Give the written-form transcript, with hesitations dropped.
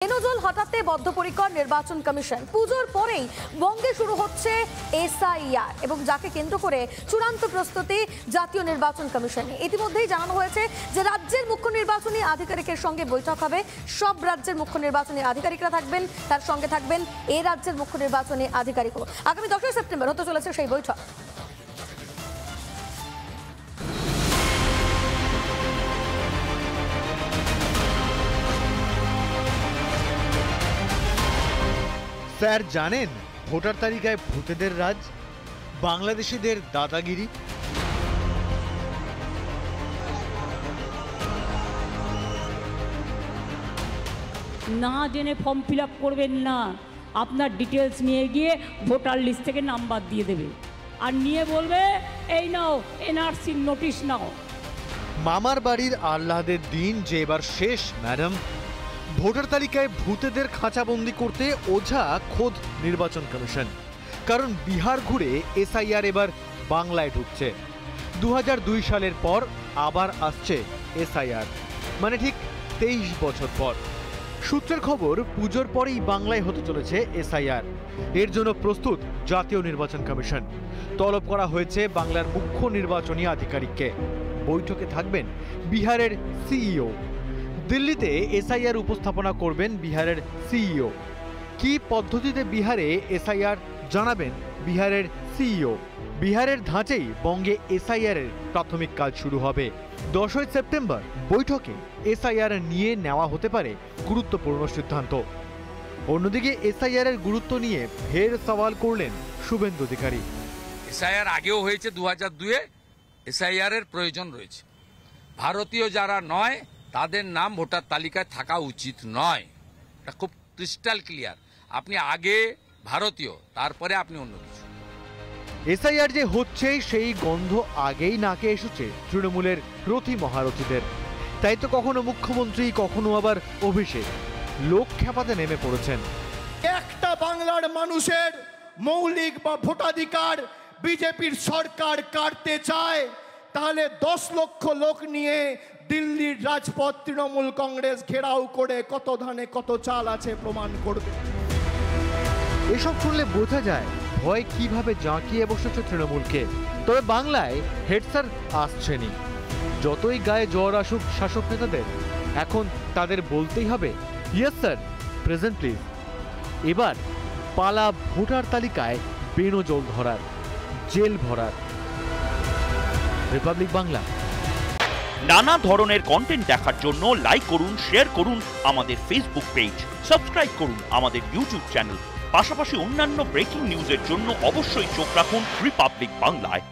বেনজল হঠাতে বদ্ধপরিকর নির্বাচন কমিশন। পুজোর পরেই বঙ্গে শুরু হচ্ছে এসআইআর এবং যাকে কেন্দ্র করে চূড়ান্ত প্রস্তুতি জাতীয় নির্বাচন কমিশনে। ইতিমধ্যেই জানানো হয়েছে যে রাজ্যের মুখ্য নির্বাচনী আধিকারিকের সঙ্গে বৈঠক হবে। সব রাজ্যের মুখ্য নির্বাচনী আধিকারিকরা থাকবেন, তার সঙ্গে থাকবেন এই রাজ্যের মুখ্য নির্বাচনী আধিকারিকও। আগামী 10 সেপ্টেম্বর হতে চলেছে সেই বৈঠক। স্যার জানেন ভোটার তালিকায় ভূতেদের রাজ, বাংলাদেশিদের দাদাগিরি। না জেনে ফর্ম ফিল আপ করবেন না। আপনার ডিটেলস নিয়ে গিয়ে ভোটার লিস্ট থেকে নাম্বার দিয়ে দেবে আর নিয়ে বলবে এই নাও এনআরসি নোটিশ নাও। মামার বাড়ির আহ্লাদের দিন যে এবার শেষ ম্যাডাম। ভোটার তালিকায় ভূতেদের খাঁচাবন্দি করতে ওঝা খোদ নির্বাচন কমিশন। কারণ বিহার ঘুরে এসআইআর এবার বাংলায় ঢুকছে। 2002 সালের পর আবার আসছে এসআইআর, মানে ঠিক 23 বছর পর। সূত্রের খবর পুজোর পরেই বাংলায় হতে চলেছে এসআইআর। এর জন্য প্রস্তুত জাতীয় নির্বাচন কমিশন। তলব করা হয়েছে বাংলার মুখ্য নির্বাচনী আধিকারিককে। বৈঠকে থাকবেন বিহারের সিইও। দিল্লিতে এসআইআর উপস্থাপনা করবেন বিহারের সিইও। কি পদ্ধতিতে বিহারে এসআইআর জানাবেন বিহারের সিইও। বিহারের ধাঁচেই বঙ্গে এসআইআর এর প্রাথমিক কাজ শুরু হবে। 10 সেপ্টেম্বর বৈঠকে এসআইআর নিয়ে নেওয়া হতে পারে গুরুত্বপূর্ণ সিদ্ধান্ত। অন্যদিকে এসআইআর এর গুরুত্ব নিয়ে ফের সওয়াল করলেন শুভেন্দু অধিকারী। এসআইআর আগেও হয়েছে 2002-এ, এসআইআর এর প্রয়োজন রয়েছে। ভারতীয় যারা নয় তাদের নাম ভোটার তালিকায় থাকা উচিত নয়, এটা খুব ক্রিস্টাল ক্লিয়ার। আপনি আগে ভারতীয়, তারপরে আপনি অন্য কিছু। এসআইআর যে হচ্ছে সেই গন্ধ আগেই নাকে এসেছে তৃণমূলের রথী মহারথীদের। তাই তো কখনো মুখ্যমন্ত্রী, কখনো আবার অভিষেক লোক খেপাতে নেমে পড়েছেন। একটা বাংলার মানুষের মৌলিক বা ভোটাধিকার বিজেপির সরকার কাটতে চায়, তাহলে 10 লক্ষ লোক নিয়ে দিল্লির রাজপথ তৃণমূল কংগ্রেস ঘেরাও করে কত ধানে কত চাল আছে প্রমাণ করবে। এসব শুনলে বোঝা যায় ভয় কিভাবে জাঁকিয়ে বসেছে তৃণমূলকে। তবে বাংলায় হেডস্যার আসছেনি। যতই গায়ে জ্বর আসুক শাসক নেতাদের, এখন তাদের বলতেই হবে ইয়েস স্যার, প্রেজেন্ট প্লিজ। এবার পালা ভোটার তালিকায় বেনজল ধরার, জেল ভরার। রিপাবলিক বাংলা। নানা ধরনের কন্টেন্ট দেখার জন্য লাইক করুন, শেয়ার করুন আমাদের ফেসবুক পেজ, সাবস্ক্রাইব করুন আমাদের ইউটিউব চ্যানেল। পাশাপাশি অন্যান্য ব্রেকিং নিউজের জন্য অবশ্যই চোখ রাখুন রিপাবলিক বাংলায়।